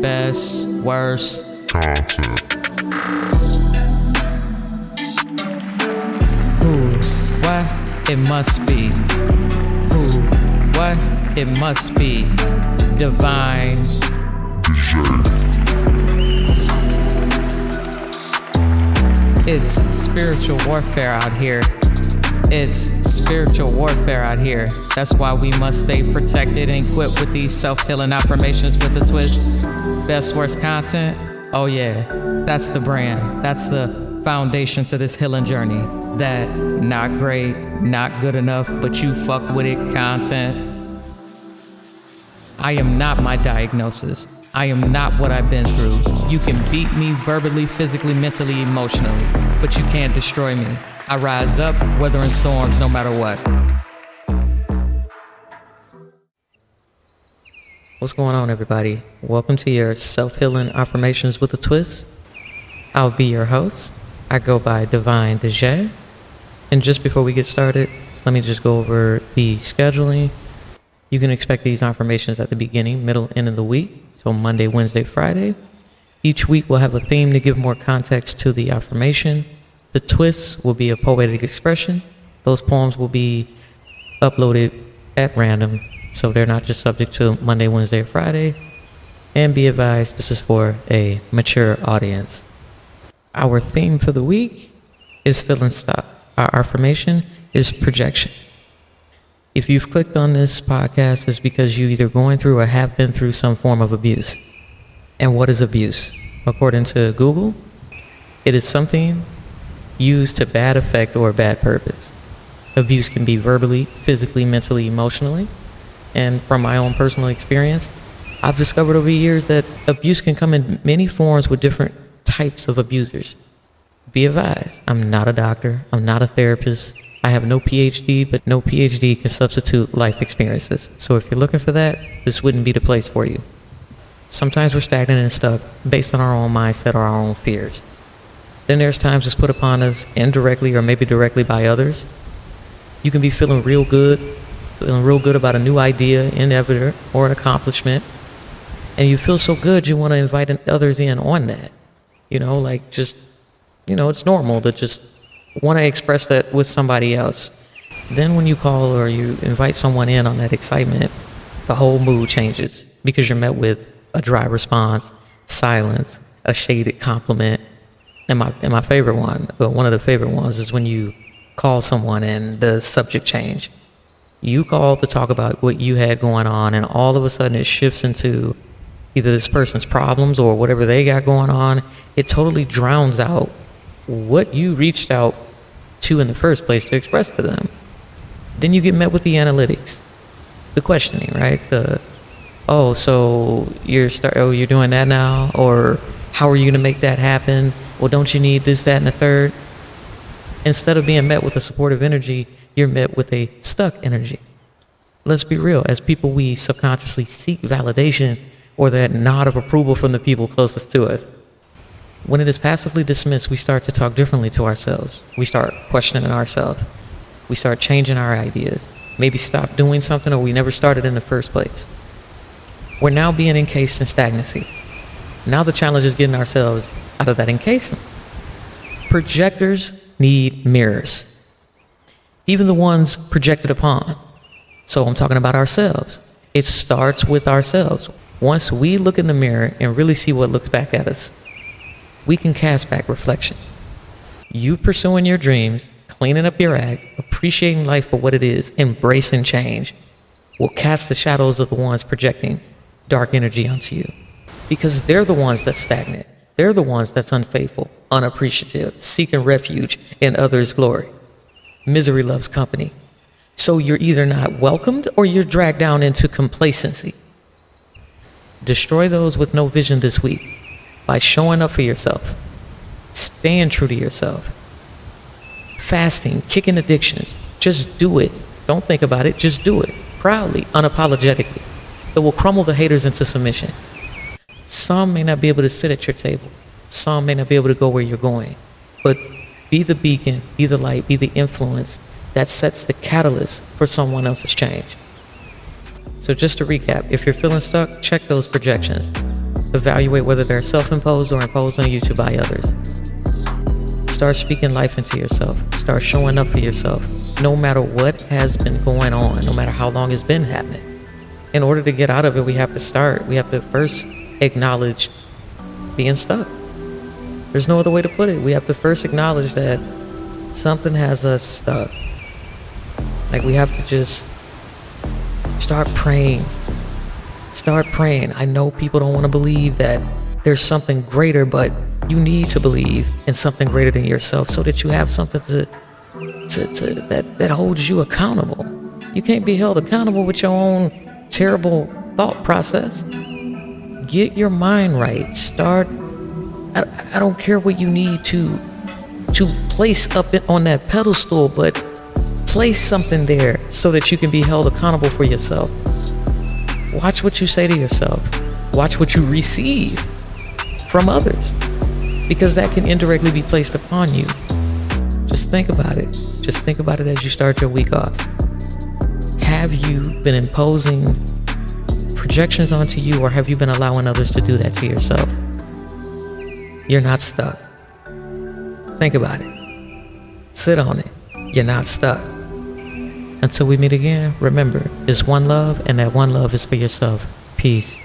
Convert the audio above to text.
best, worst content. Ooh, what it must be. Ooh, what it must be. Divine. It's spiritual warfare out here. It's spiritual warfare out here. That's why we must stay protected and equipped with these self-healing affirmations with a twist. Best, worst content? Oh yeah, that's the brand. That's the foundation to this healing journey. That not great, not good enough, but you fuck with it content. I am not my diagnosis. I am not what I've been through. You can beat me verbally, physically, mentally, emotionally, but you can't destroy me. I rise up, weathering storms no matter what. What's going on, everybody? Welcome to your self-healing affirmations with a twist. I'll be your host. I go by Divine Deja. And just before we get started, let me just go over the scheduling. You can expect these affirmations at the beginning, middle, end of the week. So Monday, Wednesday, Friday. Each week we'll have a theme to give more context to the affirmation. The twist will be a poetic expression. Those poems will be uploaded at random, so they're not just subject to Monday, Wednesday, or Friday. And be advised, this is for a mature audience. Our theme for the week is feeling stuck. Our affirmation is projection. If you've clicked on this podcast, it's because you're either going through or have been through some form of abuse. And what is abuse? According to Google, it is something used to bad effect or bad purpose. Abuse can be verbally, physically, mentally, emotionally. And from my own personal experience, I've discovered over the years that abuse can come in many forms with different types of abusers. Be advised, I'm not a doctor, I'm not a therapist, I have no PhD, but no PhD can substitute life experiences. So if you're looking for that, this wouldn't be the place for you. Sometimes we're stagnant and stuck based on our own mindset or our own fears. Then there's times it's put upon us indirectly or maybe directly by others. You can be feeling real good about a new idea, endeavor, or an accomplishment. And you feel so good you want to invite others in on that. It's normal to just want to express that with somebody else. Then when you call or you invite someone in on that excitement, the whole mood changes because you're met with a dry response, silence, a shaded compliment. And my favorite one, but one of the favorite ones is when you call someone and the subject change. You call to talk about what you had going on, and all of a sudden it shifts into either this person's problems or whatever they got going on. It totally drowns out what you reached out to in the first place to express to them. Then you get met with the analytics, the questioning, right? So you're doing that now, or how are you going to make that happen? Well, don't you need this, that, and the third? Instead of being met with a supportive energy, you're met with a stuck energy. Let's be real. As people, we subconsciously seek validation or that nod of approval from the people closest to us. When it is passively dismissed, we start to talk differently to ourselves. We start questioning ourselves. We start changing our ideas. Maybe stop doing something or we never started in the first place. We're now being encased in stagnancy. Now the challenge is getting ourselves out of that encasement. Projectors need mirrors, even the ones projected upon. So I'm talking about ourselves. It starts with ourselves. Once we look in the mirror and really see what looks back at us, we can cast back reflections. You pursuing your dreams, cleaning up your act, appreciating life for what it is, embracing change, will cast the shadows of the ones projecting dark energy onto you. Because they're the ones that's stagnant. They're the ones that's unfaithful, unappreciative, seeking refuge in others' glory. Misery loves company. So you're either not welcomed or you're dragged down into complacency. Destroy those with no vision this week by showing up for yourself, staying true to yourself, fasting, kicking addictions. Just do it. Don't think about it. Just do it. Proudly, unapologetically. It will crumble the haters into submission. Some may not be able to sit at your table. Some may not be able to go where you're going. But be the beacon, be the light, be the influence that sets the catalyst for someone else's change. So just to recap, if you're feeling stuck, check those projections. Evaluate whether they're self-imposed or imposed on you to by others. Start speaking life into yourself. Start showing up for yourself, no matter what has been going on, no matter how long it's been happening. In order to get out of it, we have to first acknowledge being stuck. There's no other way to put it. We have to first acknowledge that something has us stuck. Like, we have to just start praying. Start praying. I know people don't want to believe that there's something greater, but you need to believe in something greater than yourself so that you have something that holds you accountable. You can't be held accountable with your own terrible thought process. Get your mind right. Start. I don't care what you need to place up on that pedestal, but place something there so that you can be held accountable for yourself. Watch what you say to yourself. Watch what you receive from others, because that can indirectly be placed upon you. Just think about it. Just think about it as you start your week off. Have you been imposing projections onto you, or have you been allowing others to do that to yourself? You're not stuck. Think about it. Sit on it. You're not stuck. Until we meet again, remember, there's one love, and that one love is for yourself. Peace.